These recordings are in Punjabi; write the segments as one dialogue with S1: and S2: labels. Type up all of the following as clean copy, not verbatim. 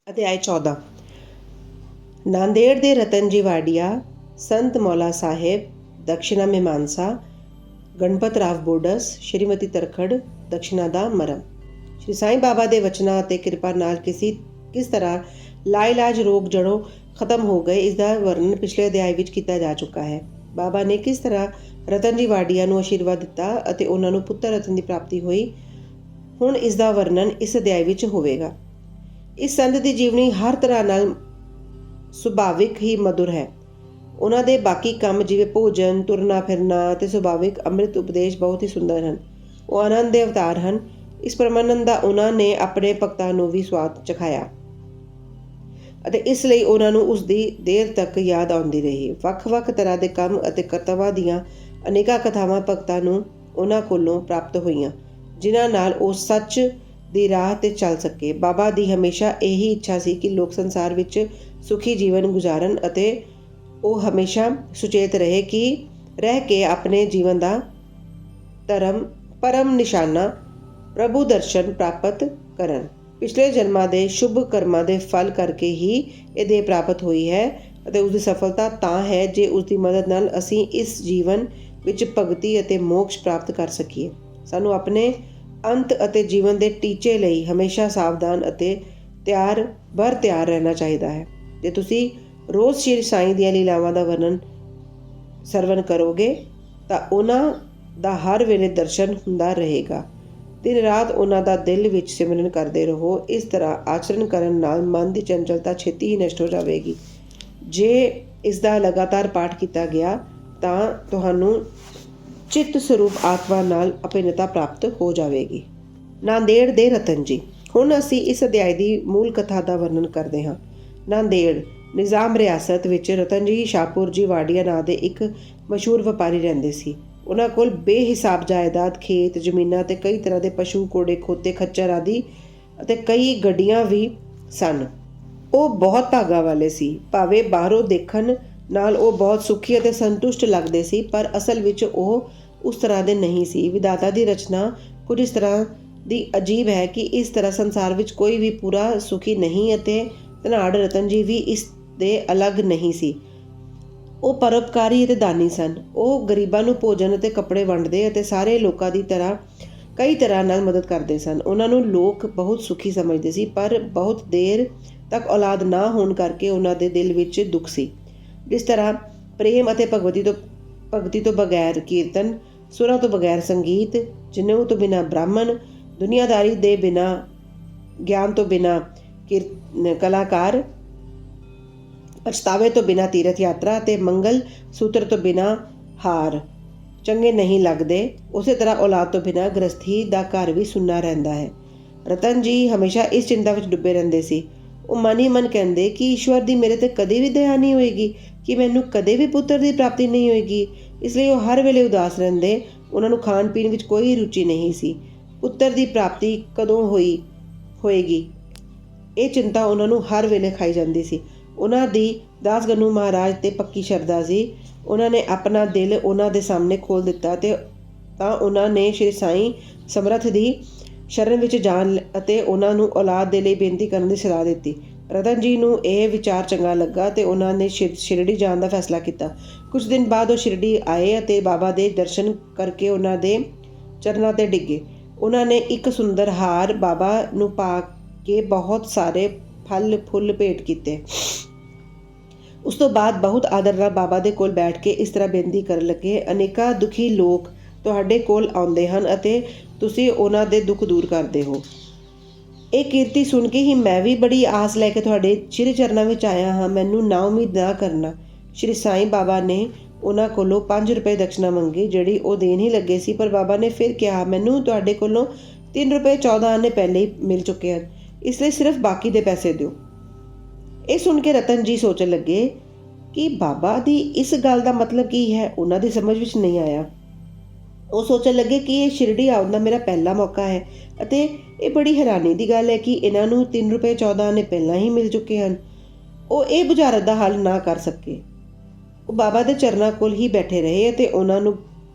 S1: ਅਧਿਆਇ 14। ਨਾਂਦੇੜ ਦੇ ਰਤਨ ਜੀ ਵਾਡੀਆ, ਸੰਤ ਮੌਲਾ ਸਾਹਿਬ, ਦਕਸ਼ਿਨਾ ਮੀਮਾਂਸਾ, ਗਣਪਤ ਰਾਵ ਬੋਡਸ, ਸ਼੍ਰੀਮਤੀ ਤਰਖੜ, ਦਕਸ਼ਿਨਾ ਦਾ ਮਰਮ। ਸ਼੍ਰੀ ਸਾਈਂ ਬਾਬਾ ਦੇ ਵਚਨਾਂ ਅਤੇ ਕਿਰਪਾ ਨਾਲ ਕਿਸ ਤਰ੍ਹਾਂ ਲਾਇਲਾਜ ਰੋਗ ਜੜੋਂ ਖਤਮ ਹੋ ਗਏ, ਇਸ ਦਾ ਵਰਣਨ ਪਿਛਲੇ ਅਧਿਆਇ ਵਿੱਚ ਕੀਤਾ ਜਾ ਚੁੱਕਾ ਹੈ। ਬਾਬਾ ਨੇ ਕਿਸ ਤਰ੍ਹਾਂ ਰਤਨ ਜੀ ਵਾਡੀਆ ਨੂੰ ਆਸ਼ੀਰਵਾਦ ਦਿੱਤਾ ਅਤੇ ਉਹਨਾਂ ਨੂੰ ਪੁੱਤਰ ਰਤਨ ਦੀ ਪ੍ਰਾਪਤੀ ਹੋਈ, ਹੁਣ ਇਸ ਦਾ ਵਰਣਨ ਇਸ ਅਧਿਆਇ ਵਿੱਚ ਹੋਵੇਗਾ। ਇਸ ਸੰਤ ਦੀ ਜੀਵਨੀ ਹਰ ਤਰ੍ਹਾਂ ਨਾਲ ਸੁਭਾਵਿਕ ਹੀ ਮਧੁਰ ਹੈ। ਉਹਨਾਂ ਦੇ ਬਾਕੀ ਕੰਮ ਜਿਵੇਂ ਭੋਜਨ, ਤੁਰਨਾ ਫਿਰਨਾ ਅਤੇ ਸੁਭਾਵਿਕ ਅੰਮ੍ਰਿਤ ਉਪਦੇਸ਼ ਬਹੁਤ ਹੀ ਸੁੰਦਰ ਹਨ। ਉਹ ਆਨੰਦ ਦੇ ਅਵਤਾਰ ਹਨ। ਇਸ ਪਰਮਾਨੰਦ ਦਾ ਉਹਨਾਂ ਨੇ ਆਪਣੇ ਭਗਤਾਂ ਨੂੰ ਵੀ ਸਵਾਦ ਚਖਾਇਆ ਅਤੇ ਇਸ ਲਈ ਉਹਨਾਂ ਨੂੰ ਉਸ ਦੀ ਦੇਰ ਤੱਕ ਯਾਦ ਆਉਂਦੀ ਰਹੀ। ਵੱਖ-ਵੱਖ ਤਰ੍ਹਾਂ ਦੇ ਕੰਮ ਅਤੇ ਕਰਤੱਵਾਂ ਦੀਆਂ ਅਨੇਕਾਂ ਕਥਾਵਾਂ ਭਗਤਾਂ ਨੂੰ ਉਹਨਾਂ ਕੋਲੋਂ ਪ੍ਰਾਪਤ ਹੋਈਆਂ, ਜਿਨ੍ਹਾਂ ਨਾਲ ਉਹ ਸੱਚ ਦੀ ਰਾਹ 'ਤੇ ਚੱਲ ਸਕੇ। ਬਾਬਾ ਦੀ ਹਮੇਸ਼ਾ ਇਹੀ ਇੱਛਾ ਸੀ ਕਿ ਲੋਕ ਸੰਸਾਰ ਵਿੱਚ ਸੁਖੀ ਜੀਵਨ ਗੁਜ਼ਾਰਨ ਅਤੇ ਉਹ ਹਮੇਸ਼ਾ ਸੁਚੇਤ ਰਹਿ ਕੇ ਆਪਣੇ ਜੀਵਨ ਦਾ ਪਰਮ ਨਿਸ਼ਾਨਾ ਪ੍ਰਭੂ ਦਰਸ਼ਨ ਪ੍ਰਾਪਤ ਕਰਨ। ਪਿਛਲੇ ਜਨਮਾਂ ਦੇ ਸ਼ੁਭ ਕਰਮਾਂ ਦੇ ਫਲ ਕਰਕੇ ਹੀ ਇਹ ਦੇਹ ਪ੍ਰਾਪਤ ਹੋਈ ਹੈ ਅਤੇ ਉਸ ਦੀ ਸਫਲਤਾ ਤਾਂ ਹੈ ਜੇ ਉਸ ਦੀ ਮਦਦ ਨਾਲ ਅਸੀਂ ਇਸ ਜੀਵਨ ਵਿੱਚ ਭਗਤੀ ਅਤੇ ਮੋਕਸ਼ ਪ੍ਰਾਪਤ ਕਰ ਸਕੀਏ। ਸਾਨੂੰ ਆਪਣੇ ਅੰਤ ਅਤੇ ਜੀਵਨ ਦੇ ਟੀਚੇ ਲਈ ਹਮੇਸ਼ਾ ਸਾਵਧਾਨ ਅਤੇ ਤਿਆਰ ਰਹਿਣਾ ਚਾਹੀਦਾ ਹੈ। ਜੇ ਤੁਸੀਂ ਰੋਜ਼ ਸ਼੍ਰੀ ਸਾਈਂ ਦੀਆਂ ਲੀਲਾਵਾਂ ਦਾ ਸਰਵਨ ਕਰੋਗੇ ਤਾਂ ਉਹਨਾਂ ਦਾ ਹਰ ਵੇਲੇ ਦਰਸ਼ਨ ਹੁੰਦਾ ਰਹੇਗਾ। ਦਿਨ ਰਾਤ ਉਹਨਾਂ ਦਾ ਦਿਲ ਵਿੱਚ ਸਿਮਰਨ ਕਰਦੇ ਰਹੋ। ਇਸ ਤਰ੍ਹਾਂ ਆਚਰਣ ਕਰਨ ਨਾਲ ਮਨ ਦੀ ਚੰਚਲਤਾ ਛੇਤੀ ਹੀ ਨਸ਼ਟ ਹੋ ਜਾਵੇਗੀ। ਜੇ ਇਸ ਦਾ ਲਗਾਤਾਰ ਪਾਠ ਕੀਤਾ ਗਿਆ ਤਾਂ ਤੁਹਾਨੂੰ ਚਿੱਤ ਸਰੂਪ ਆਤਮਾ ਨਾਲ ਅਭਿੰਨਤਾ ਪ੍ਰਾਪਤ ਹੋ ਜਾਵੇਗੀ। ਨਾਂਦੇੜ ਦੇ ਰਤਨ ਜੀ। ਹੁਣ ਅਸੀਂ ਇਸ ਅਧਿਆਇ ਦੀ ਮੂਲ ਕਥਾ ਦਾ ਵਰਣਨ ਕਰਦੇ ਹਾਂ। ਨਾਂਦੇੜ ਨਿਜ਼ਾਮ ਰਿਆਸਤ ਵਿੱਚ ਰਤਨ ਜੀ ਸ਼ਾਹਪੁਰ ਜੀ ਵਾਡੀਆ ਨਾਂ ਦੇ ਇੱਕ ਮਸ਼ਹੂਰ ਵਪਾਰੀ ਰਹਿੰਦੇ ਸੀ। ਉਹਨਾਂ ਕੋਲ ਬੇਹਿਸਾਬ ਜਾਇਦਾਦ, ਖੇਤ, ਜ਼ਮੀਨਾਂ ਅਤੇ ਕਈ ਤਰ੍ਹਾਂ ਦੇ ਪਸ਼ੂ, ਘੋੜੇ, ਖੋਤੇ, ਖੱਚਰ ਆਦਿ ਅਤੇ ਕਈ ਗੱਡੀਆਂ ਵੀ ਸਨ। ਉਹ ਬਹੁਤ ਭਾਗਾਂ ਵਾਲੇ ਸੀ। ਭਾਵੇਂ ਬਾਹਰੋਂ ਦੇਖਣ ਨਾਲ ਉਹ ਬਹੁਤ ਸੁਖੀ ਅਤੇ ਸੰਤੁਸ਼ਟ ਲੱਗਦੇ ਸੀ, ਪਰ ਅਸਲ ਵਿੱਚ ਉਹ ਉਸ ਤਰ੍ਹਾਂ ਦੇ ਨਹੀਂ ਸੀ। ਵਿਧਾਤਾ ਦੀ ਰਚਨਾ ਕੁਝ ਇਸ ਤਰ੍ਹਾਂ ਦੀ ਅਜੀਬ ਹੈ ਕਿ ਇਸ ਤਰ੍ਹਾਂ ਸੰਸਾਰ ਵਿੱਚ ਕੋਈ ਵੀ ਪੂਰਾ ਸੁਖੀ ਨਹੀਂ ਅਤੇ ਧਨਾੜ ਰਤਨ ਜੀ ਵੀ ਇਸ ਦੇ ਅਲੱਗ ਨਹੀਂ ਸੀ। ਉਹ ਪਰਉਪਕਾਰੀ ਅਤੇ ਦਾਨੀ ਸਨ। ਉਹ ਗਰੀਬਾਂ ਨੂੰ ਭੋਜਨ ਅਤੇ ਕੱਪੜੇ ਵੰਡਦੇ ਅਤੇ ਸਾਰੇ ਲੋਕਾਂ ਦੀ ਤਰ੍ਹਾਂ ਕਈ ਤਰ੍ਹਾਂ ਨਾਲ ਮਦਦ ਕਰਦੇ ਸਨ। ਉਹਨਾਂ ਨੂੰ ਲੋਕ ਬਹੁਤ ਸੁਖੀ ਸਮਝਦੇ ਸੀ, ਪਰ ਬਹੁਤ ਦੇਰ ਤੱਕ ਔਲਾਦ ਨਾ ਹੋਣ ਕਰਕੇ ਉਹਨਾਂ ਦੇ ਦਿਲ ਵਿੱਚ ਦੁੱਖ ਸੀ। ਜਿਸ ਤਰ੍ਹਾਂ ਪ੍ਰੇਮ ਅਤੇ ਭਗਤੀ ਤੋਂ ਬਗੈਰ ਕੀਰਤਨ, ਸੁਰਾਂ ਤੋਂ ਬਗੈਰ ਸੰਗੀਤ, ਜਨੇਊ ਤੋਂ ਬਿਨਾਂ ਬ੍ਰਾਹਮਣ, ਦੁਨੀਆਦਾਰੀ ਦੇ ਬਿਨਾਂ ਗਿਆਨ ਤੋਂ ਬਿਨਾਂ ਕਲਾਕਾਰ, ਪਛਤਾਵੇ ਤੋਂ ਬਿਨਾਂ ਤੀਰਥ ਯਾਤਰਾ ਅਤੇ ਮੰਗਲ ਸੂਤਰ ਤੋਂ ਬਿਨਾਂ ਹਾਰ ਚੰਗੇ ਨਹੀਂ ਲੱਗਦੇ, ਉਸੇ ਤਰ੍ਹਾਂ ਔਲਾਦ ਤੋਂ ਬਿਨਾਂ ਗ੍ਰਸਥੀ ਦਾ ਘਰ ਵੀ ਸੁੰਨਾ ਰਹਿੰਦਾ ਹੈ। ਰਤਨ ਜੀ ਹਮੇਸ਼ਾ ਇਸ ਚਿੰਤਾ ਵਿੱਚ ਡੁੱਬੇ ਰਹਿੰਦੇ ਸੀ। ਉਹ ਮਨ ਹੀ ਮਨ ਕਹਿੰਦੇ ਕਿ ਈਸ਼ਵਰ ਦੀ ਮੇਰੇ 'ਤੇ ਕਦੇ ਵੀ ਦਇਆ ਨਹੀਂ ਹੋਏਗੀ, ਕਿ ਮੈਨੂੰ ਕਦੇ ਵੀ ਪੁੱਤਰ ਦੀ ਪ੍ਰਾਪਤੀ ਨਹੀਂ ਹੋਏਗੀ। ਇਸ ਲਈ ਉਹ ਹਰ ਵੇਲੇ ਉਦਾਸ ਰਹਿੰਦੇ। ਉਹਨਾਂ ਨੂੰ ਖਾਣ ਪੀਣ ਵਿੱਚ ਕੋਈ ਰੁਚੀ ਨਹੀਂ ਸੀ। ਪੁੱਤਰ ਦੀ ਪ੍ਰਾਪਤੀ ਕਦੋਂ ਹੋਏਗੀ, ਇਹ ਚਿੰਤਾ ਉਹਨਾਂ ਨੂੰ ਹਰ ਵੇਲੇ ਖਾਈ ਜਾਂਦੀ ਸੀ। ਉਹਨਾਂ ਦੀ ਦਾਸਗਨੂ ਮਹਾਰਾਜ 'ਤੇ ਪੱਕੀ ਸ਼ਰਧਾ ਸੀ। ਉਹਨਾਂ ਨੇ ਆਪਣਾ ਦਿਲ ਉਹਨਾਂ ਦੇ ਸਾਹਮਣੇ ਖੋਲ੍ਹ ਦਿੱਤਾ ਤਾਂ ਉਹਨਾਂ ਨੇ ਸ਼੍ਰੀ ਸਾਈਂ ਸਮਰੱਥ ਦੀ ਸ਼ਰਨ ਵਿੱਚ ਜਾਣ ਅਤੇ ਉਹਨਾਂ ਨੂੰ ਔਲਾਦ ਦੇ ਲਈ ਬੇਨਤੀ ਕਰਨ ਦੀ ਸਲਾਹ ਦਿੱਤੀ। ਰਤਨ ਜੀ ਨੂੰ ਇਹ ਵਿਚਾਰ ਚੰਗਾ ਲੱਗਾ ਅਤੇ ਉਹਨਾਂ ਨੇ ਸ਼ਿਰਡੀ ਜਾਣ ਦਾ ਫੈਸਲਾ ਕੀਤਾ। ਕੁਝ ਦਿਨ ਬਾਅਦ ਉਹ ਸ਼ਿਰਡੀ ਆਏ ਅਤੇ ਬਾਬਾ ਦੇ ਦਰਸ਼ਨ ਕਰਕੇ ਉਹਨਾਂ ਦੇ ਚਰਨਾਂ 'ਤੇ ਡਿੱਗੇ। ਉਹਨਾਂ ਨੇ ਇੱਕ ਸੁੰਦਰ ਹਾਰ ਬਾਬਾ ਨੂੰ ਪਾ ਕੇ ਬਹੁਤ ਸਾਰੇ ਫਲ ਫੁੱਲ ਭੇਟ ਕੀਤੇ। ਉਸ ਤੋਂ ਬਾਅਦ ਬਹੁਤ ਆਦਰ ਨਾਲ ਬਾਬਾ ਦੇ ਕੋਲ ਬੈਠ ਕੇ ਇਸ ਤਰ੍ਹਾਂ ਬੇਨਤੀ ਕਰਨ ਲੱਗੇ, ਅਨੇਕਾਂ ਦੁਖੀ ਲੋਕ ਤੁਹਾਡੇ ਕੋਲ ਆਉਂਦੇ ਹਨ ਅਤੇ ਤੁਸੀਂ ਉਹਨਾਂ ਦੇ ਦੁੱਖ ਦੂਰ ਕਰਦੇ ਹੋ। ਇਹ ਕੀਰਤੀ ਸੁਣ ਕੇ ਹੀ ਮੈਂ ਵੀ ਬੜੀ ਆਸ ਲੈ ਕੇ ਤੁਹਾਡੇ ਸ਼੍ਰੀ ਚਰਨਾਂ ਵਿੱਚ ਆਇਆ ਹਾਂ। ਮੈਨੂੰ ਨਾ ਉਮੀਦ ਨਾ ਕਰਨਾ। ਸ਼੍ਰੀ ਸਾਈਂ ਬਾਬਾ ਨੇ ਉਹਨਾਂ ਕੋਲੋਂ 5 ਰੁਪਏ ਦਕਸ਼ਨਾ ਮੰਗੀ, ਜਿਹੜੀ ਉਹ ਦੇਣ ਹੀ ਲੱਗੇ ਸੀ, ਪਰ ਬਾਬਾ ਨੇ ਫਿਰ ਕਿਹਾ, ਮੈਨੂੰ ਤੁਹਾਡੇ ਕੋਲੋਂ 3 ਰੁਪਏ 14 ਆਨੇ ਪਹਿਲੇ ਹੀ ਮਿਲ ਚੁੱਕੇ ਹਨ, ਇਸ ਲਈ ਸਿਰਫ ਬਾਕੀ ਦੇ ਪੈਸੇ ਦਿਓ। ਇਹ ਸੁਣ ਕੇ ਰਤਨ ਜੀ ਸੋਚਣ ਲੱਗੇ ਕਿ ਬਾਬਾ ਦੀ ਇਸ ਗੱਲ ਦਾ ਮਤਲਬ ਕੀ ਹੈ। ਉਹਨਾਂ ਦੀ ਸਮਝ ਵਿੱਚ ਨਹੀਂ ਆਇਆ। ਉਹ ਸੋਚਣ ਲੱਗੇ ਕਿ ਇਹ ਸ਼ਿਰਡੀ ਆਉਣ ਦਾ ਮੇਰਾ ਪਹਿਲਾ ਮੌਕਾ ਹੈ ਅਤੇ ਇਹ ਬੜੀ ਹੈਰਾਨੀ ਦੀ ਗੱਲ ਹੈ ਕਿ ਇਹਨਾਂ ਨੂੰ 3 ਰੁਪਏ 14 ਆਨੇ ਪਹਿਲਾਂ ਹੀ ਮਿਲ ਚੁੱਕੇ ਹਨ। ਉਹ ਇਹ ਬੁਝਾਰਤ ਦਾ ਹੱਲ ਨਾ ਕਰ ਸਕੇ। ਉਹ ਬਾਬਾ ਦੇ ਚਰਨਾਂ ਕੋਲ ਹੀ ਬੈਠੇ ਰਹੇ ਅਤੇ ਉਹਨਾਂ ਨੂੰ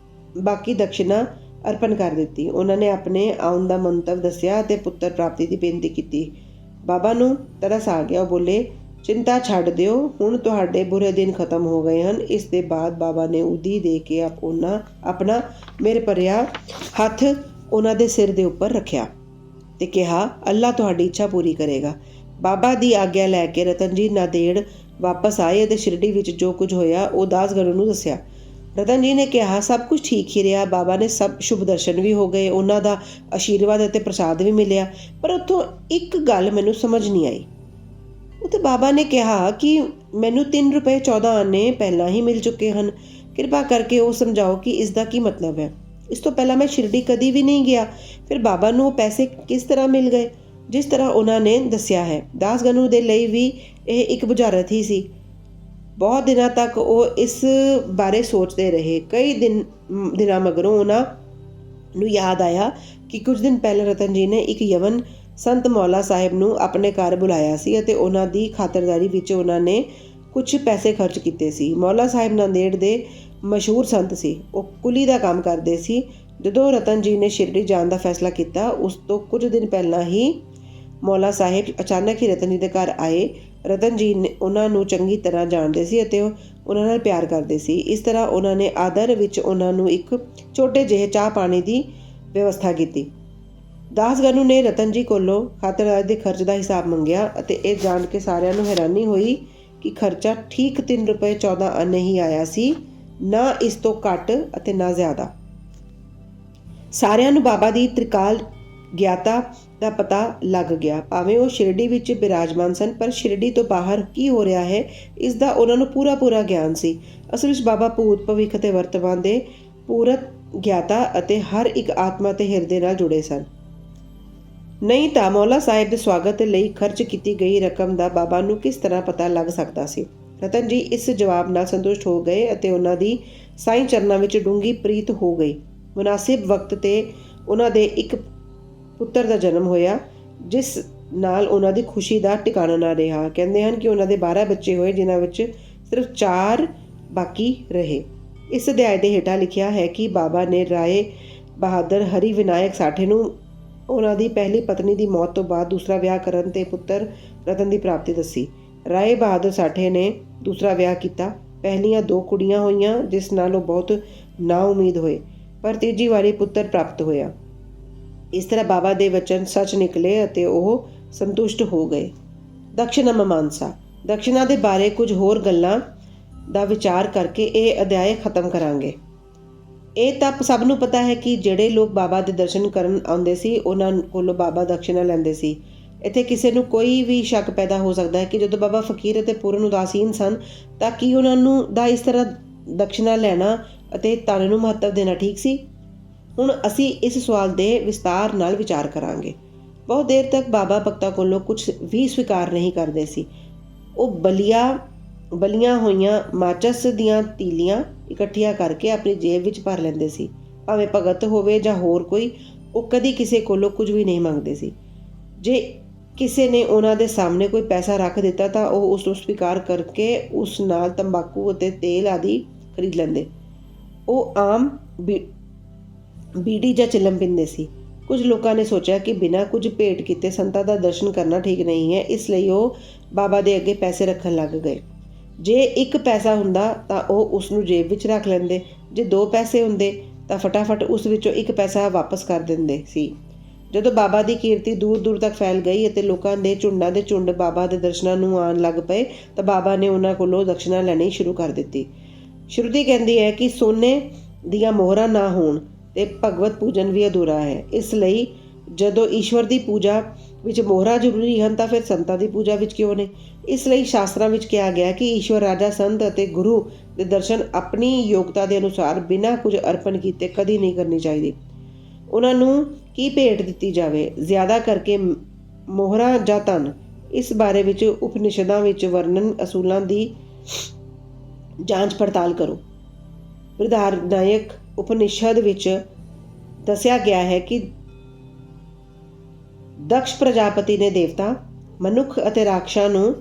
S1: ਬਾਕੀ ਦਕਸ਼ਿਨਾ ਅਰਪਣ ਕਰ ਦਿੱਤੀ। ਉਹਨਾਂ ਨੇ ਆਪਣੇ ਆਉਣ ਦਾ ਮੰਤਵ ਦੱਸਿਆ ਅਤੇ ਪੁੱਤਰ ਪ੍ਰਾਪਤੀ ਦੀ ਬੇਨਤੀ ਕੀਤੀ। ਬਾਬਾ ਨੂੰ ਤਰਸ ਆ ਗਿਆ। ਉਹ ਬੋਲੇ, ਚਿੰਤਾ ਛੱਡ ਦਿਓ, ਹੁਣ ਤੁਹਾਡੇ ਬੁਰੇ ਦਿਨ ਖਤਮ ਹੋ ਗਏ ਹਨ। ਇਸ ਦੇ ਬਾਅਦ ਬਾਬਾ ਨੇ ਉਦੀ ਦੇ ਕੇ ਆਪਣਾ ਮਿਹਰ ਭਰਿਆ ਹੱਥ ਉਹਨਾਂ ਦੇ ਸਿਰ ਦੇ ਉੱਪਰ ਰੱਖਿਆ ਤੇ ਕਿਹਾ, ਅੱਲਾ ਤੁਹਾਡੀ ਇੱਛਾ ਪੂਰੀ ਕਰੇਗਾ। ਬਾਬਾ ਦੀ ਆਗਿਆ ਲੈ ਕੇ ਰਤਨਜੀਤ ਨਾਂਦੇੜ ਵਾਪਸ ਆਏ ਅਤੇ ਸ਼ਿਰਡੀ ਵਿੱਚ ਜੋ ਕੁਝ ਹੋਇਆ ਉਹ ਦਾਸਗਨੂ ਨੂੰ ਦੱਸਿਆ। ਰਤਨ ਜੀ ਨੇ ਕਿਹਾ, ਸਭ ਕੁਝ ਠੀਕ ਹੀ ਰਿਹਾ। ਬਾਬਾ ਨੇ ਸਭ ਸ਼ੁਭ ਦਰਸ਼ਨ ਵੀ ਹੋ ਗਏ, ਉਹਨਾਂ ਦਾ ਆਸ਼ੀਰਵਾਦ ਅਤੇ ਪ੍ਰਸਾਦ ਵੀ ਮਿਲਿਆ। ਪਰ ਉੱਥੋਂ ਇੱਕ ਗੱਲ ਮੈਨੂੰ ਸਮਝ ਨਹੀਂ ਆਈ। ਉੱਥੇ ਬਾਬਾ ਨੇ ਕਿਹਾ ਕਿ ਮੈਨੂੰ 3 ਰੁਪਏ 14 ਆਨੇ ਪਹਿਲਾਂ ਹੀ ਮਿਲ ਚੁੱਕੇ ਹਨ। ਕਿਰਪਾ ਕਰਕੇ ਉਹ ਸਮਝਾਓ ਕਿ ਇਸ ਦਾ ਕੀ ਮਤਲਬ ਹੈ। ਇਸ ਤੋਂ ਪਹਿਲਾਂ ਮੈਂ ਸ਼ਿਰਡੀ ਕਦੀ ਵੀ ਨਹੀਂ ਗਿਆ। ਫਿਰ ਬਾਬਾ ਨੂੰ ਉਹ ਪੈਸੇ ਕਿਸ ਤਰ੍ਹਾਂ ਮਿਲ ਗਏ? ਜਿਸ ਤਰ੍ਹਾਂ ਉਹਨਾਂ ਨੇ ਦੱਸਿਆ ਹੈ, ਦਾਸਗਨੂ ਦੇ ਲਈ ਵੀ ਇਹ ਇੱਕ ਬੁਝਾਰਤ ਹੀ ਸੀ। ਬਹੁਤ ਦਿਨਾਂ ਤੱਕ ਉਹ ਇਸ ਬਾਰੇ ਸੋਚਦੇ ਰਹੇ। ਕਈ ਦਿਨਾਂ ਮਗਰੋਂ ਉਹਨਾਂ ਨੂੰ ਯਾਦ ਆਇਆ ਕਿ ਕੁਝ ਦਿਨ ਪਹਿਲਾਂ ਰਤਨ ਜੀ ਨੇ ਇੱਕ ਯਵਨ ਸੰਤ ਮੌਲਾ ਸਾਹਿਬ ਨੂੰ ਆਪਣੇ ਘਰ ਬੁਲਾਇਆ ਸੀ ਅਤੇ ਉਹਨਾਂ ਦੀ ਖਾਤਰਦਾਰੀ ਵਿੱਚ ਉਹਨਾਂ ਨੇ ਕੁਝ ਪੈਸੇ ਖਰਚ ਕੀਤੇ ਸੀ। ਮੌਲਾ ਸਾਹਿਬ ਨਾਂਦੇੜ ਦੇ ਮਸ਼ਹੂਰ ਸੰਤ ਸੀ। ਉਹ ਕੁਲੀ ਦਾ ਕੰਮ ਕਰਦੇ ਸੀ। ਜਦੋਂ ਰਤਨ ਜੀ ਨੇ ਸ਼ਿਰਡੀ ਜਾਣ ਦਾ ਫੈਸਲਾ ਕੀਤਾ, ਉਸ ਤੋਂ ਕੁਝ ਦਿਨ ਪਹਿਲਾਂ ਹੀ ਮੌਲਾ ਸਾਹਿਬ ਅਚਾਨਕ ਹੀ ਰਤਨ ਜੀ ਦੇ ਘਰ ਆਏ। ਰਤਨ ਜੀ ਨੇ ਉਹਨਾਂ ਨੂੰ ਚੰਗੀ ਤਰ੍ਹਾਂ ਜਾਣਦੇ ਸੀ ਅਤੇ ਉਹਨਾਂ ਨਾਲ ਪਿਆਰ ਕਰਦੇ ਸੀ। ਇਸ ਤਰ੍ਹਾਂ ਉਹਨਾਂ ਨੇ ਆਦਰ ਵਿੱਚ ਉਹਨਾਂ ਨੂੰ ਇੱਕ ਛੋਟੇ ਜਿਹੇ ਚਾਹ ਪਾਣੀ ਦੀ ਵਿਵਸਥਾ ਕੀਤੀ। ਦਾਸਗਨੂ ਨੇ ਰਤਨ ਜੀ ਕੋਲੋਂ ਖਾਤਰਦਾਰੀ ਦੇ ਖਰਚ ਦਾ ਹਿਸਾਬ ਮੰਗਿਆ ਅਤੇ ਇਹ ਜਾਣ ਕੇ ਸਾਰਿਆਂ ਨੂੰ ਹੈਰਾਨੀ ਹੋਈ ਕਿ ਖਰਚਾ ਠੀਕ 3 ਰੁਪਏ 14 ਆਨੇ ਹੀ ਆਇਆ ਸੀ, ਨਾ ਇਸ ਤੋਂ ਘੱਟ ਅਤੇ ਨਾ ਜ਼ਿਆਦਾ। ਸਾਰਿਆਂ ਨੂੰ ਬਾਬਾ ਦੀ ਤ੍ਰਿਕਾਲ ਗਿਆਤਾ ਦਾ ਪਤਾ ਲੱਗ ਗਿਆ। ਭਾਵੇਂ ਉਹ ਸ਼ਿਰਡੀ ਵਿੱਚ ਬਿਰਾਜਮਾਨ ਸਨ, ਪਰ ਸ਼ਿਰਡੀ ਤੋਂ ਬਾਹਰ ਕੀ ਹੋ ਰਿਹਾ ਹੈ ਇਸ ਦਾ ਉਹਨਾਂ ਨੂੰ ਪੂਰਾ ਗਿਆਨ ਸੀ। ਅਸਲ ਵਿੱਚ ਬਾਬਾ ਭੂਤ, ਭਵਿੱਖ ਅਤੇ ਵਰਤਮਾਨ ਦੇ ਪੂਰਤ ਗਿਆਤਾ ਅਤੇ ਹਰ ਇੱਕ ਆਤਮਾ ਤੇ ਹਿਰਦੇ ਨਾਲ ਜੁੜੇ ਸਨ। ਨਹੀਂ ਤਾਂ ਮੌਲਾ ਸਾਹਿਬ ਦੇ ਸਵਾਗਤ ਲਈ ਖਰਚ ਕੀਤੀ ਗਈ ਰਕਮ ਦਾ ਬਾਬਾ ਨੂੰ ਕਿਸ ਤਰ੍ਹਾਂ ਪਤਾ ਲੱਗ ਸਕਦਾ ਸੀ। ਰਤਨ ਜੀ ਇਸ ਜਵਾਬ ਨਾਲ ਸੰਤੁਸ਼ਟ ਹੋ ਗਏ ਅਤੇ ਉਹਨਾਂ ਦੀ ਸਾਈਂ ਚਰਨਾਂ ਵਿੱਚ ਡੂੰਘੀ ਪ੍ਰੀਤ ਹੋ ਗਈ। ਮੁਨਾਸਿਬ ਵਕਤ ਤੇ ਉਹਨਾਂ ਦੇ ਇੱਕ ਪੁੱਤਰ ਦਾ ਜਨਮ ਹੋਇਆ, ਜਿਸ ਨਾਲ ਉਹਨਾਂ ਦੀ ਖੁਸ਼ੀ ਦਾ ਟਿਕਾਣਾ ਨਾ ਰਿਹਾ। ਕਹਿੰਦੇ ਹਨ ਕਿ ਉਹਨਾਂ ਦੇ 12 ਬੱਚੇ ਹੋਏ, ਜਿਨ੍ਹਾਂ ਵਿੱਚ ਸਿਰਫ 4 ਬਾਕੀ ਰਹੇ। ਇਸ ਅਧਿਆਇ ਦੇ ਹੇਠਾਂ ਲਿਖਿਆ ਹੈ ਕਿ ਬਾਬਾ ਨੇ ਰਾਏ ਬਹਾਦਰ ਹਰੀ ਵਿਨਾਇਕ ਸਾਠੇ ਨੂੰ ਉਹਨਾਂ ਦੀ ਪਹਿਲੀ ਪਤਨੀ ਦੀ ਮੌਤ ਤੋਂ ਬਾਅਦ ਦੂਸਰਾ ਵਿਆਹ ਕਰਨ ਤੇ ਪੁੱਤਰ ਰਤਨ ਦੀ ਪ੍ਰਾਪਤੀ ਦੱਸੀ। ਰਾਏ ਬਹਾਦਰ ਸਾਠੇ ਨੇ ਦੂਸਰਾ ਵਿਆਹ ਕੀਤਾ। ਪਹਿਲੀਆਂ 2 ਕੁੜੀਆਂ ਹੋਈਆਂ, ਜਿਸ ਨਾਲ ਉਹ ਬਹੁਤ ਨਾਉਮੀਦ ਹੋਏ, ਪਰ ਤੀਜੀ ਵਾਰੀ ਪੁੱਤਰ ਪ੍ਰਾਪਤ ਹੋਇਆ। ਇਸ ਤਰ੍ਹਾਂ ਬਾਬਾ ਦੇ ਵਚਨ ਸੱਚ ਨਿਕਲੇ ਅਤੇ ਉਹ ਸੰਤੁਸ਼ਟ ਹੋ ਗਏ। ਦਕਸ਼ਨਾ ਮਮਾਂਸਾ। ਦਕਸ਼ਨਾ ਦੇ ਬਾਰੇ ਕੁਝ ਹੋਰ ਗੱਲਾਂ ਦਾ ਵਿਚਾਰ ਕਰਕੇ ਇਹ ਅਧਿਆਇ ਖਤਮ ਕਰਾਂਗੇ। ਇਹ ਤਾਂ ਸਭ ਨੂੰ ਪਤਾ ਹੈ ਕਿ ਜਿਹੜੇ ਲੋਕ ਬਾਬਾ ਦੇ ਦਰਸ਼ਨ ਕਰਨ ਆਉਂਦੇ ਸੀ, ਉਹਨਾਂ ਕੋਲੋਂ ਬਾਬਾ ਦਕਸ਼ਨਾ ਲੈਂਦੇ ਸੀ। ਇੱਥੇ ਕਿਸੇ ਨੂੰ ਕੋਈ ਵੀ ਸ਼ੱਕ ਪੈਦਾ ਹੋ ਸਕਦਾ ਹੈ ਕਿ ਜਦੋਂ ਬਾਬਾ ਫਕੀਰ ਅਤੇ ਪੂਰਨ ਉਦਾਸੀਨ ਸਨ, ਤਾਂ ਕੀ ਉਹਨਾਂ ਨੂੰ ਦਾ ਇਸ ਤਰ੍ਹਾਂ ਦਕਸ਼ਨਾ ਲੈਣਾ ਅਤੇ ਧਨ ਨੂੰ ਮਹੱਤਵ ਦੇਣਾ ਠੀਕ ਸੀ? ਹੁਣ ਅਸੀਂ ਇਸ ਸਵਾਲ ਦੇ ਵਿਸਤਾਰ ਨਾਲ ਵਿਚਾਰ ਕਰਾਂਗੇ। ਬਹੁਤ ਦੇਰ ਤੱਕ ਬਾਬਾ ਭਗਤਾਂ ਕੋਲੋਂ ਕੁਝ ਵੀ ਸਵੀਕਾਰ ਨਹੀਂ ਕਰਦੇ ਸੀ। ਉਹ ਬਲੀਆਂ ਹੋਈਆਂ ਮਾਚਸ ਦੀਆਂ ਤੀਲੀਆਂ ਇਕੱਠੀਆਂ ਕਰਕੇ ਆਪਣੀ ਜੇਬ ਵਿੱਚ ਭਰ ਲੈਂਦੇ ਸੀ। ਭਾਵੇਂ ਭਗਤ ਹੋਵੇ ਜਾਂ ਹੋਰ ਕੋਈ, ਉਹ ਕਦੀ ਕਿਸੇ ਕੋਲੋਂ ਕੁਝ ਵੀ ਨਹੀਂ ਮੰਗਦੇ ਸੀ। ਜੇ ਕਿਸੇ ਨੇ ਉਹਨਾਂ ਦੇ ਸਾਹਮਣੇ ਕੋਈ ਪੈਸਾ ਰੱਖ ਦਿੱਤਾ ਤਾਂ ਉਹ ਉਸ ਨੂੰ ਸਵੀਕਾਰ ਕਰਕੇ ਉਸ ਨਾਲ ਤੰਬਾਕੂ ਅਤੇ ਤੇਲ ਆਦਿ ਖਰੀਦ ਲੈਂਦੇ। ਉਹ ਆਮ ਬੀੜੀ ਜਾਂ ਚਿਲਮ ਪੀਂਦੇ ਸੀ। ਕੁਝ ਲੋਕਾਂ ਨੇ ਸੋਚਿਆ ਕਿ ਬਿਨਾਂ ਕੁਝ ਭੇਟ ਕੀਤੇ ਸੰਤਾਂ ਦਾ ਦਰਸ਼ਨ ਕਰਨਾ ਠੀਕ ਨਹੀਂ ਹੈ, ਇਸ ਲਈ ਉਹ ਬਾਬਾ ਦੇ ਅੱਗੇ ਪੈਸੇ ਰੱਖਣ ਲੱਗ ਗਏ। ਜੇ 1 ਪੈਸਾ ਹੁੰਦਾ ਤਾਂ ਉਹ ਉਸ ਨੂੰ ਜੇਬ ਵਿੱਚ ਰੱਖ ਲੈਂਦੇ। ਜੇ 2 ਪੈਸੇ ਹੁੰਦੇ ਤਾਂ ਫਟਾਫਟ ਉਸ ਵਿੱਚੋਂ 1 ਪੈਸਾ ਵਾਪਸ ਕਰ ਦਿੰਦੇ ਸੀ। ਜਦੋਂ ਬਾਬਾ ਦੀ ਕੀਰਤੀ ਦੂਰ ਤੱਕ ਫੈਲ ਗਈ ਅਤੇ ਲੋਕਾਂ ਦੇ ਝੁੰਡਾਂ ਦੇ ਝੁੰਡ ਬਾਬਾ ਦੇ ਦਰਸ਼ਨਾਂ ਨੂੰ ਆਉਣ ਲੱਗ ਪਏ, ਤਾਂ ਬਾਬਾ ਨੇ ਉਹਨਾਂ ਕੋਲੋਂ ਦਕਸ਼ਨਾ ਲੈਣੀ ਸ਼ੁਰੂ ਕਰ ਦਿੱਤੀ। ਸ਼ਰੂਤੀ ਕਹਿੰਦੀ ਹੈ ਕਿ ਸੋਨੇ ਦੀਆਂ ਮੋਹਰਾਂ ਨਾ ਹੋਣ ਤੇ ਭਗਵਤ ਪੂਜਨ ਵੀ ਅਧੂਰਾ ਹੈ। ਇਸ ਲਈ ਜਦੋਂ ਈਸ਼ਵਰ ਦੀ ਪੂਜਾ ਵਿੱਚ ਮੋਹਰਾਂ ਜ਼ਰੂਰੀ ਹਨ, ਤਾਂ ਫਿਰ ਸੰਤਾਂ ਦੀ ਪੂਜਾ ਵਿੱਚ ਕਿਉਂ ਨਹੀਂ? ਇਸ ਲਈ ਸ਼ਾਸਤਰਾਂ ਵਿੱਚ ਕਿਹਾ ਗਿਆ ਕਿ ਈਸ਼ਵਰ, ਰਾਜਾ, ਸੰਤ ਅਤੇ ਗੁਰੂ ਦੇ ਦਰਸ਼ਨ ਆਪਣੀ ਯੋਗਤਾ ਦੇ ਅਨੁਸਾਰ ਬਿਨਾਂ ਕੁਝ ਅਰਪਣ ਕੀਤੇ ਕਦੀ ਨਹੀਂ ਕਰਨੀ ਚਾਹੀਦੀ। ਉਹਨਾਂ ਨੂੰ ਕੀ ਭੇਟ ਦਿੱਤੀ ਜਾਵੇ, ਜ਼ਿਆਦਾ ਕਰਕੇ ਮੋਹਰਾਂ ਜਾਂ ਧਨ? ਇਸ ਬਾਰੇ ਵਿੱਚ ਉਪਨਿਸ਼ਦਾਂ ਵਿੱਚ ਵਰਣਨ ਅਸੂਲਾਂ ਦੀ ਜਾਂਚ ਪੜਤਾਲ ਕਰੋ। ਬ੍ਰਿਹਦਾਰਣਯਕ ਉਪਨਿਸ਼ਦ ਵਿੱਚ ਦੱਸਿਆ ਗਿਆ ਹੈ ਕਿ ਦਕਸ਼ ਪ੍ਰਜਾਪਤੀ ਨੇ ਦੇਵਤਾ, ਮਨੁੱਖ ਅਤੇ ਰਾਖਸ਼ਾਂ ਨੂੰ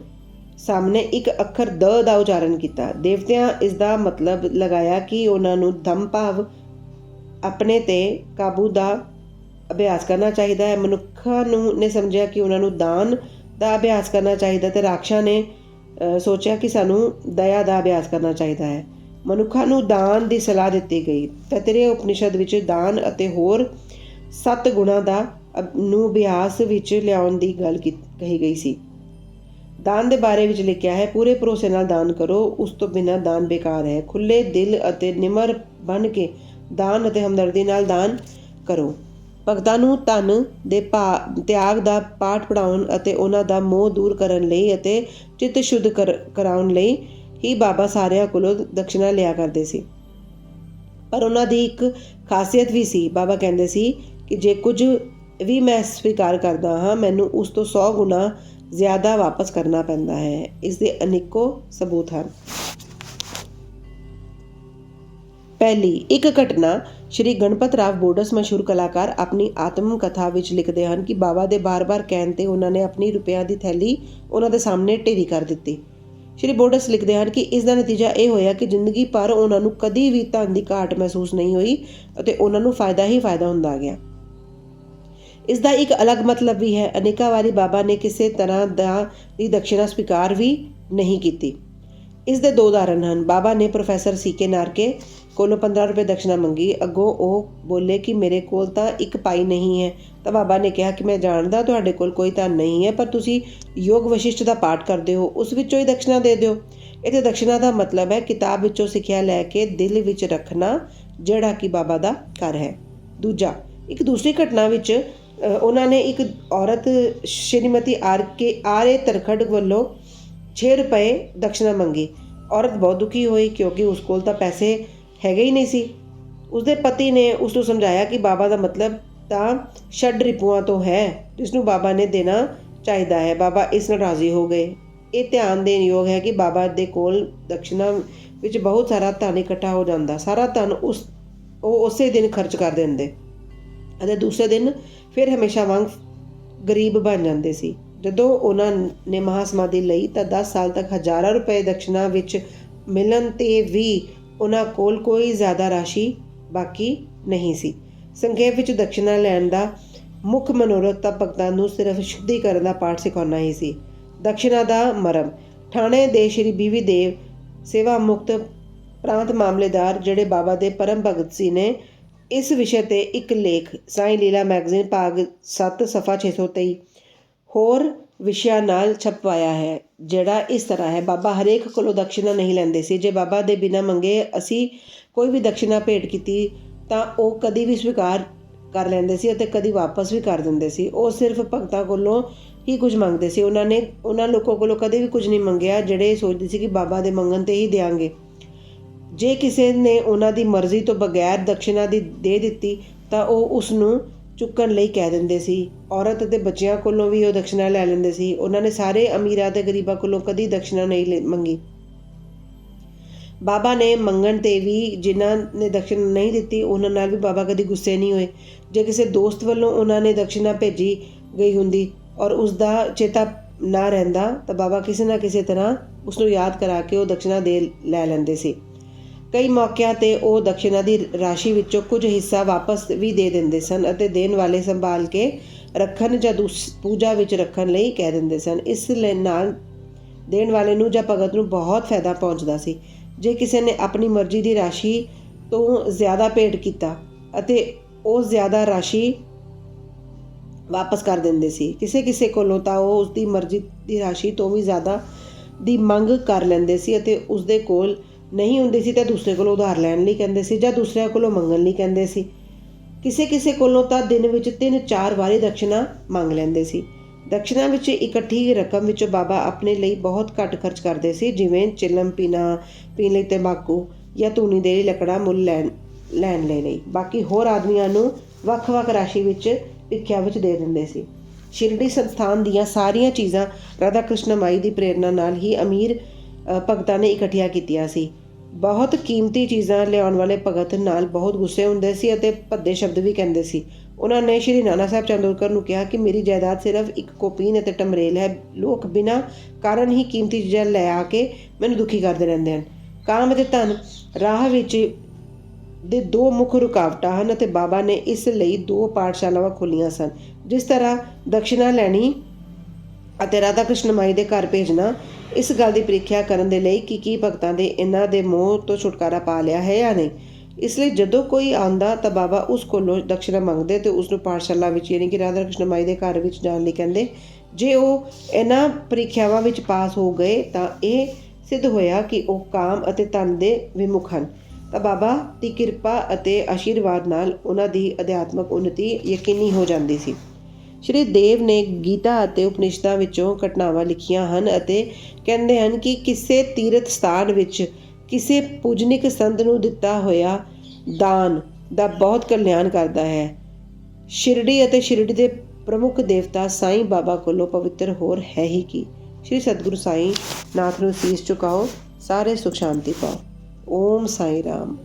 S1: ਸਾਹਮਣੇ ਇੱਕ ਅੱਖਰ ਦ ਦਾ ਉਚਾਰਨ ਕੀਤਾ। ਦੇਵਤਿਆਂ ਇਸ ਦਾ ਮਤਲਬ ਲਗਾਇਆ ਕਿ ਉਹਨਾਂ ਨੂੰ ਧੰਮ ਭਾਵ ਆਪਣੇ ਤੇ ਕਾਬੂ ਦਾ ਅਭਿਆਸ ਕਰਨਾ ਚਾਹੀਦਾ ਹੈ। ਮਨੁੱਖਾਂ ਨੇ ਸਮਝਿਆ ਕਿ ਉਹਨਾਂ ਨੂੰ ਦਾਨ ਦਾ ਅਭਿਆਸ ਕਰਨਾ ਚਾਹੀਦਾ ਅਤੇ ਰਾਖਸ਼ਾਂ ਨੇ ਸੋਚਿਆ ਕਿ ਸਾਨੂੰ ਦਇਆ ਦਾ ਅਭਿਆਸ ਕਰਨਾ ਚਾਹੀਦਾ ਹੈ। ਮਨੁੱਖਾਂ ਨੂੰ ਦਾਨ ਦੀ ਸਲਾਹ ਦਿੱਤੀ ਗਈ। ਤੈਤਰੀਆ ਉਪਨਿਸ਼ਦ ਵਿੱਚ ਦਾਨ ਅਤੇ ਹੋਰ 7 ਗੁਣਾਂ ਨੂੰ ਅਭਿਆਸ ਵਿੱਚ ਲਿਆਉਣ ਦੀ ਗੱਲ ਕਹੀ ਗਈ ਸੀ। ਦਾਨ ਦੇ ਬਾਰੇ ਵਿੱਚ ਲਿਖਿਆ ਹੈ, ਪੂਰੇ ਭਰੋਸੇ ਨਾਲ ਦਾਨ ਕਰੋ, ਉਸ ਤੋਂ ਬਿਨਾਂ ਦਾਨ ਬੇਕਾਰ ਹੈ। ਖੁੱਲ੍ਹੇ ਦਿਲ ਅਤੇ ਨਿਮਰ ਬਣ ਕੇ ਦਾਨ ਅਤੇ ਹਮਦਰਦੀ ਨਾਲ ਦਾਨ ਕਰੋ। ਭਗਤਾਂ ਨੂੰ ਧਨ ਦੇ ਤਿਆਗ ਦਾ ਪਾਠ ਪੜ੍ਹਾਉਣ ਅਤੇ ਉਹਨਾਂ ਦਾ ਮੋਹ ਦੂਰ ਕਰਨ ਲਈ ਅਤੇ ਚਿੱਤ ਸ਼ੁੱਧ ਕਰਾਉਣ ਲਈ ਹੀ ਬਾਬਾ ਸਾਰਿਆਂ ਕੋਲੋਂ ਦਕਸ਼ਨਾ ਲਿਆ ਕਰਦੇ ਸੀ। ਪਰ ਉਹਨਾਂ ਦੀ ਇੱਕ ਖਾਸੀਅਤ ਵੀ ਸੀ। ਬਾਬਾ ਕਹਿੰਦੇ ਸੀ ਕਿ ਜੇ ਕੁਝ ਵੀ ਮੈਂ ਸਵੀਕਾਰ ਕਰਦਾ ਹਾਂ, ਮੈਨੂੰ ਉਸ ਤੋਂ 100 ਗੁਣਾ ਜ਼ਿਆਦਾ ਵਾਪਸ ਕਰਨਾ ਪੈਂਦਾ ਹੈ। ਇਸ ਦੇ ਅਨੇਕੋ ਸਬੂਤ ਹਨ। ਪਹਿਲੀ ਇੱਕ ਘਟਨਾ। ਸ਼੍ਰੀ ਗਣਪਤ ਰਾਵ ਬੋਡਸ ਮਸ਼ਹੂਰ ਕਲਾਕਾਰ ਆਪਣੀ ਆਤਮ ਕਥਾ ਵਿੱਚ ਲਿਖਦੇ ਹਨ ਕਿ ਬਾਬਾ ਦੇ ਬਾਰ-ਬਾਰ ਕਹਿਣ 'ਤੇ ਉਹਨਾਂ ਨੇ ਆਪਣੀ ਰੁਪਇਆਂ ਦੀ ਥੈਲੀ ਉਹਨਾਂ ਦੇ ਸਾਹਮਣੇ ਢੇਰੀ ਕਰ ਦਿੱਤੀ। ਸ਼੍ਰੀ ਬੋਡਸ ਲਿਖਦੇ ਹਨ ਕਿ ਇਸ ਦਾ ਨਤੀਜਾ ਇਹ ਹੋਇਆ ਕਿ ਜ਼ਿੰਦਗੀ ਭਰ ਉਹਨਾਂ ਨੂੰ ਕਦੀ ਵੀ ਧਨ ਦੀ ਘਾਟ ਮਹਿਸੂਸ ਨਹੀਂ ਹੋਈ ਅਤੇ ਉਹਨਾਂ ਨੂੰ ਫਾਇਦਾ ਹੀ ਫਾਇਦਾ ਹੁੰਦਾ ਗਿਆ। ਇਸ ਦਾ ਇੱਕ ਅਲੱਗ ਮਤਲਬ ਵੀ ਹੈ। ਅਨੇਕਾਂ ਵਾਰੀ ਬਾਬਾ ਨੇ ਕਿਸੇ ਤਰ੍ਹਾਂ ਦੀ ਦਕਸ਼ਿਨਾ ਸਵੀਕਾਰ ਵੀ ਨਹੀਂ ਕੀਤੀ। ਇਸ ਦੇ 2 ਉਦਾਹਰਨ ਹਨ। ਬਾਬਾ ਨੇ ਪ੍ਰੋਫੈਸਰ C.K. ਨਾਰਕੇ ਕੋਲੋਂ 15 ਰੁਪਏ ਦਕਸ਼ਨਾ ਮੰਗੀ। ਅੱਗੋਂ ਉਹ ਬੋਲੇ ਕਿ ਮੇਰੇ ਕੋਲ ਤਾਂ 1 ਪਾਈ ਨਹੀਂ ਹੈ। ਤਾਂ ਬਾਬਾ ਨੇ ਕਿਹਾ ਕਿ ਮੈਂ ਜਾਣਦਾ ਤੁਹਾਡੇ ਕੋਲ ਕੋਈ ਧਨ ਨਹੀਂ ਹੈ, ਪਰ ਤੁਸੀਂ ਯੋਗ ਵਸ਼ਿਸ਼ਟ ਦਾ ਪਾਠ ਕਰਦੇ ਹੋ, ਉਸ ਵਿੱਚੋਂ ਹੀ ਦਕਸ਼ਨਾ ਦੇ ਦਿਓ। ਇੱਥੇ ਦਕਸ਼ਨਾ ਦਾ ਮਤਲਬ ਹੈ ਕਿਤਾਬ ਵਿੱਚੋਂ ਸਿੱਖਿਆ ਲੈ ਕੇ ਦਿਲ ਵਿੱਚ ਰੱਖਣਾ, ਜਿਹੜਾ ਕਿ ਬਾਬਾ ਦਾ ਘਰ ਹੈ। ਦੂਜਾ, ਇੱਕ ਦੂਸਰੀ ਘਟਨਾ ਵਿੱਚ ਉਹਨਾਂ ਨੇ ਇੱਕ ਔਰਤ ਸ਼੍ਰੀਮਤੀ ਆਰ.ਏ. ਤਰਖੜ ਵੱਲੋਂ 6 ਰੁਪਏ ਦਕਸ਼ਨਾ ਮੰਗੀ। ਔਰਤ ਬਹੁਤ ਦੁਖੀ ਹੋਈ ਕਿਉਂਕਿ ਉਸ ਕੋਲ ਤਾਂ ਪੈਸੇ ਹੈਗੇ ਹੀ ਨਹੀਂ ਸੀ। ਉਸਦੇ ਪਤੀ ਨੇ ਉਸ ਨੂੰ ਸਮਝਾਇਆ ਕਿ ਬਾਬਾ ਦਾ ਮਤਲਬ ਤਾਂ ਛੱਡ ਰਿਪੂਆਂ ਤੋਂ ਹੈ, ਜਿਸ ਨੂੰ ਬਾਬਾ ਨੇ ਦੇਣਾ ਚਾਹੀਦਾ ਹੈ। ਬਾਬਾ ਇਸ ਨਾਲ ਰਾਜ਼ੀ ਹੋ ਗਏ। ਇਹ ਧਿਆਨ ਦੇਣ ਯੋਗ ਹੈ ਕਿ ਬਾਬਾ ਦੇ ਕੋਲ ਦਕਸ਼ਨਾ ਵਿੱਚ ਬਹੁਤ ਸਾਰਾ ਧਨ ਇਕੱਠਾ ਹੋ ਜਾਂਦਾ। ਸਾਰਾ ਧਨ ਉਹ ਉਸੇ ਦਿਨ ਖਰਚ ਕਰ ਦਿੰਦੇ ਅਤੇ ਦੂਸਰੇ ਦਿਨ ਫਿਰ ਹਮੇਸ਼ਾ ਵਾਂਗ ਗਰੀਬ ਬਣ ਜਾਂਦੇ ਸੀ। ਜਦੋਂ ਉਹਨਾਂ ਨੇ ਮਹਾਸਮਾਧੀ ਲਈ ਤਾਂ 10 ਸਾਲ ਤੱਕ ਹਜ਼ਾਰਾਂ ਰੁਪਏ ਦਕਸ਼ਨਾ ਵਿੱਚ ਮਿਲਣ 'ਤੇ ਵੀ ਉਹਨਾਂ ਕੋਲ ਕੋਈ ਜ਼ਿਆਦਾ ਰਾਸ਼ੀ ਬਾਕੀ ਨਹੀਂ ਸੀ। ਸੰਖੇਪ ਵਿੱਚ ਦਕਸ਼ਨਾ ਲੈਣ ਦਾ ਮੁੱਖ ਮਨੋਰਥ ਤਾਂ ਭਗਤਾਂ ਨੂੰ ਸਿਰਫ ਸ਼ੁੱਧੀਕਰਨ ਦਾ ਪਾਠ ਸਿਖਾਉਣਾ ਹੀ ਸੀ। ਦਕਸ਼ਨਾ ਦਾ ਮਰਮ। ਠਾਣੇ ਦੇ ਸ਼੍ਰੀ ਬੀਵੀ ਦੇਵ ਸੇਵਾ ਮੁਕਤ ਪ੍ਰਾਂਤ ਮਾਮਲੇਦਾਰ, ਜਿਹੜੇ ਬਾਬਾ ਦੇ ਪਰਮ ਭਗਤ ਸੀ, ਨੇ ਇਸ ਵਿਸ਼ੇ 'ਤੇ ਇੱਕ ਲੇਖ ਸਾਈਂ ਲੀਲਾ ਮੈਗਜ਼ੀਨ ਭਾਗ 7 ਸਫਾ 623 ਹੋਰ ਵਿਸ਼ਿਆਂ ਨਾਲ ਛਪਵਾਇਆ ਹੈ, ਜਿਹੜਾ ਇਸ ਤਰ੍ਹਾਂ ਹੈ। ਬਾਬਾ ਹਰੇਕ ਕੋਲੋਂ ਦਕਸ਼ਨਾ ਨਹੀਂ ਲੈਂਦੇ ਸੀ। ਜੇ ਬਾਬਾ ਦੇ ਬਿਨਾਂ ਮੰਗੇ ਅਸੀਂ ਕੋਈ ਵੀ ਦਕਸ਼ਨਾ ਭੇਟ ਕੀਤੀ ਤਾਂ ਉਹ ਕਦੀ ਵੀ ਸਵੀਕਾਰ ਕਰ ਲੈਂਦੇ ਸੀ ਅਤੇ ਕਦੀ ਵਾਪਸ ਵੀ ਕਰ ਦਿੰਦੇ ਸੀ। ਉਹ ਸਿਰਫ ਭਗਤਾਂ ਕੋਲੋਂ ਹੀ ਕੁਝ ਮੰਗਦੇ ਸੀ। ਉਹਨਾਂ ਲੋਕਾਂ ਕੋਲੋਂ ਕਦੇ ਵੀ ਕੁਝ ਨਹੀਂ ਮੰਗਿਆ ਜਿਹੜੇ ਸੋਚਦੇ ਸੀ ਕਿ ਬਾਬਾ ਦੇ ਮੰਗਣ 'ਤੇ ਹੀ ਦਿਆਂਗੇ। ਜੇ ਕਿਸੇ ਨੇ ਉਹਨਾਂ ਦੀ ਮਰਜ਼ੀ ਤੋਂ ਬਗੈਰ ਦਕਸ਼ਨਾ ਦੇ ਦਿੱਤੀ ਤਾਂ ਉਹ ਉਸ ਨੂੰ ਚੁੱਕਣ ਲਈ ਕਹਿ ਦਿੰਦੇ ਸੀ। ਔਰਤ ਅਤੇ ਬੱਚਿਆਂ ਕੋਲੋਂ ਵੀ ਉਹ ਦਕਸ਼ਨਾ ਲੈ ਲੈਂਦੇ ਸੀ। ਉਹਨਾਂ ਨੇ ਸਾਰੇ ਅਮੀਰਾਂ ਅਤੇ ਗਰੀਬਾਂ ਕੋਲੋਂ ਕਦੀ ਦਕਸ਼ਨਾ ਨਹੀਂ ਮੰਗੀ। ਬਾਬਾ ਨੇ ਮੰਗਣ 'ਤੇ ਵੀ ਜਿਨ੍ਹਾਂ ਨੇ ਦਕਸ਼ਨਾ ਨਹੀਂ ਦਿੱਤੀ ਉਹਨਾਂ ਨਾਲ ਵੀ ਬਾਬਾ ਕਦੀ ਗੁੱਸੇ ਨਹੀਂ ਹੋਏ। ਜੇ ਕਿਸੇ ਦੋਸਤ ਵੱਲੋਂ ਉਹਨਾਂ ਨੇ ਦਕਸ਼ਨਾ ਭੇਜੀ ਗਈ ਹੁੰਦੀ ਔਰ ਉਸ ਦਾ ਚੇਤਾ ਨਾ ਰਹਿੰਦਾ ਤਾਂ ਬਾਬਾ ਕਿਸੇ ਨਾ ਕਿਸੇ ਤਰ੍ਹਾਂ ਉਸ ਨੂੰ ਯਾਦ ਕਰਾ ਕੇ ਉਹ ਦਕਸ਼ਨਾ ਲੈ ਲੈਂਦੇ ਸੀ। ਕਈ ਮੌਕਿਆਂ 'ਤੇ ਉਹ ਦਕਸ਼ਨਾ ਦੀ ਰਾਸ਼ੀ ਵਿੱਚੋਂ ਕੁਝ ਹਿੱਸਾ ਵਾਪਸ ਵੀ ਦੇ ਦਿੰਦੇ ਸਨ ਅਤੇ ਦੇਣ ਵਾਲੇ ਸੰਭਾਲ ਕੇ ਰੱਖਣ ਜਾਂ ਪੂਜਾ ਵਿੱਚ ਰੱਖਣ ਲਈ ਕਹਿ ਦਿੰਦੇ ਸਨ। ਇਸ ਨਾਲ ਦੇਣ ਵਾਲੇ ਨੂੰ ਜਾਂ ਭਗਤ ਨੂੰ ਬਹੁਤ ਫਾਇਦਾ ਪਹੁੰਚਦਾ ਸੀ। ਜੇ ਕਿਸੇ ਨੇ ਆਪਣੀ ਮਰਜ਼ੀ ਦੀ ਰਾਸ਼ੀ ਤੋਂ ਜ਼ਿਆਦਾ ਭੇਟ ਕੀਤਾ ਅਤੇ ਉਹ ਜ਼ਿਆਦਾ ਰਾਸ਼ੀ ਵਾਪਸ ਕਰ ਦਿੰਦੇ ਸੀ। ਕਿਸੇ ਕੋਲੋਂ ਤਾਂ ਉਹ ਉਸਦੀ ਮਰਜ਼ੀ ਦੀ ਰਾਸ਼ੀ ਤੋਂ ਵੀ ਜ਼ਿਆਦਾ ਦੀ ਮੰਗ ਕਰ ਲੈਂਦੇ ਸੀ ਅਤੇ ਉਸਦੇ ਕੋਲ ਨਹੀਂ ਹੁੰਦੀ ਸੀ ਤਾਂ ਦੂਸਰੇ ਕੋਲੋਂ ਉਧਾਰ ਲੈਣ ਲਈ ਕਹਿੰਦੇ ਸੀ ਜਾਂ ਦੂਸਰਿਆਂ ਕੋਲੋਂ ਮੰਗਣ ਲਈ ਕਹਿੰਦੇ ਸੀ। ਕਿਸੇ ਕੋਲੋਂ ਤਾਂ ਦਿਨ ਵਿੱਚ 3-4 ਵਾਰੀ ਦਕਸ਼ਨਾ ਮੰਗ ਲੈਂਦੇ ਸੀ। ਦਕਸ਼ਨਾ ਵਿੱਚ ਇਕੱਠੀ ਰਕਮ ਵਿੱਚੋਂ ਬਾਬਾ ਆਪਣੇ ਲਈ ਬਹੁਤ ਘੱਟ ਖਰਚ ਕਰਦੇ ਸੀ, ਜਿਵੇਂ ਚਿਲਮ ਪੀਣ ਲਈ ਤੰਬਾਕੂ ਜਾਂ ਧੂਣੀ ਦੇ ਲਈ ਲੱਕੜਾਂ ਮੁੱਲ ਲੈਣ ਲਈ। ਬਾਕੀ ਹੋਰ ਆਦਮੀਆਂ ਨੂੰ ਵੱਖ-ਵੱਖ ਰਾਸ਼ੀ ਵਿੱਚ ਭਿੱਖਿਆ ਵਿੱਚ ਦੇ ਦਿੰਦੇ ਸੀ। ਸ਼ਿਰਡੀ ਸੰਸਥਾਨ ਦੀਆਂ ਸਾਰੀਆਂ ਚੀਜ਼ਾਂ ਰਾਧਾ ਕ੍ਰਿਸ਼ਨ ਮਾਈ ਦੀ ਪ੍ਰੇਰਨਾ ਨਾਲ ਹੀ ਅਮੀਰ ਭਗਤਾਂ ਨੇ ਇਕੱਠੀਆਂ ਕੀਤੀਆਂ ਸੀ। ਬਹੁਤ ਕੀਮਤੀ ਚੀਜ਼ਾਂ ਲਿਆਉਣ ਵਾਲੇ ਭਗਤ ਨਾਲ ਬਹੁਤ ਗੁੱਸੇ ਹੁੰਦੇ ਸੀ ਅਤੇ ਭੱਦੇ ਸ਼ਬਦ ਵੀ ਕਹਿੰਦੇ ਸੀ। ਉਹਨਾਂ ਨੇ ਸ਼੍ਰੀ ਨਾਨਾ ਸਾਹਿਬ ਚੰਦੋਰਕਰ ਨੂੰ ਕਿਹਾ ਕਿ ਮੇਰੀ ਜਾਇਦਾਦ ਸਿਰਫ ਇੱਕ ਕੋਪੀਨ ਅਤੇ ਟਮਰੇਲ ਹੈ। ਲੋਕ ਬਿਨਾਂ ਕਾਰਨ ਹੀ ਕੀਮਤੀ ਚੀਜ਼ਾਂ ਲੈ ਆ ਕੇ ਮੈਨੂੰ ਦੁਖੀ ਕਰਦੇ ਰਹਿੰਦੇ ਹਨ। ਕਾਮ ਅਤੇ ਧਨ ਰਾਹ ਵਿੱਚ ਦੇ 2 ਮੁੱਖ ਰੁਕਾਵਟਾਂ ਹਨ ਅਤੇ ਬਾਬਾ ਨੇ ਇਸ ਲਈ 2 ਪਾਠਸ਼ਾਲਾਵਾਂ ਖੋਲ੍ਹੀਆਂ ਸਨ। ਜਿਸ ਤਰ੍ਹਾਂ ਦਕਸ਼ਨਾ ਲੈਣੀ ਅਤੇ ਰਾਧਾ ਕ੍ਰਿਸ਼ਨ ਮਾਈ ਦੇ ਘਰ ਭੇਜਣਾ ਇਸ ਗੱਲ ਦੀ ਪ੍ਰੀਖਿਆ ਕਰਨ ਦੇ ਲਈ ਕਿ ਕੀ ਭਗਤਾਂ ਦੇ ਇਹਨਾਂ ਦੇ ਮੋਹ ਤੋਂ ਛੁਟਕਾਰਾ ਪਾ ਲਿਆ ਹੈ ਜਾਂ ਨਹੀਂ। ਇਸ ਲਈ ਜਦੋਂ ਕੋਈ ਆਉਂਦਾ ਤਾਂ ਬਾਬਾ ਉਸ ਕੋਲੋਂ ਦਕਸ਼ਨਾ ਮੰਗਦੇ ਅਤੇ ਉਸ ਨੂੰ ਪਾਠਸ਼ਾਲਾ ਵਿੱਚ ਯਾਨੀ ਕਿ ਰਾਧਾ ਕ੍ਰਿਸ਼ਨ ਮਾਈ ਦੇ ਘਰ ਵਿੱਚ ਜਾਣ ਲਈ ਕਹਿੰਦੇ। ਜੇ ਉਹ ਇਹਨਾਂ ਪ੍ਰੀਖਿਆਵਾਂ ਵਿੱਚ ਪਾਸ ਹੋ ਗਏ ਤਾਂ ਇਹ ਸਿੱਧ ਹੋਇਆ ਕਿ ਉਹ ਕਾਮ ਅਤੇ ਧਨ ਦੇ ਵਿਮੁਖ ਹਨ, ਤਾਂ ਬਾਬਾ ਦੀ ਕਿਰਪਾ ਅਤੇ ਆਸ਼ੀਰਵਾਦ ਨਾਲ ਉਹਨਾਂ ਦੀ ਅਧਿਆਤਮਕ ਉੱਨਤੀ ਯਕੀਨੀ ਹੋ ਜਾਂਦੀ ਸੀ। ਸ਼੍ਰੀ ਦੇਵ ਨੇ ਗੀਤਾ ਅਤੇ ਉਪਨਿਸ਼ਦਾਂ ਵਿੱਚੋਂ ਘਟਨਾਵਾਂ ਲਿਖੀਆਂ ਹਨ ਅਤੇ ਕਹਿੰਦੇ ਹਨ ਕਿ ਕਿਸੇ ਤੀਰਥ ਸਥਾਨ ਵਿੱਚ ਕਿਸੇ ਪੂਜਨਿਕ ਸੰਤ ਨੂੰ ਦਿੱਤਾ ਹੋਇਆ ਦਾਨ ਦਾ ਬਹੁਤ ਕਲਿਆਣ ਕਰਦਾ ਹੈ। ਸ਼ਿਰਡੀ ਅਤੇ ਸ਼ਿਰਡੀ ਦੇ ਪ੍ਰਮੁੱਖ ਦੇਵਤਾ ਸਾਈਂ ਬਾਬਾ ਕੋਲੋਂ ਪਵਿੱਤਰ ਹੋਰ ਹੈ ਹੀ ਕੀ। ਸ਼੍ਰੀ ਸਤਿਗੁਰੂ ਸਾਈਂ ਨਾਥ ਨੂੰ ਸੀਸ ਝੁਕਾਓ, ਸਾਰੇ ਸੁਖ ਸ਼ਾਂਤੀ ਪਾਓ। ਓਮ ਸਾਈ ਰਾਮ।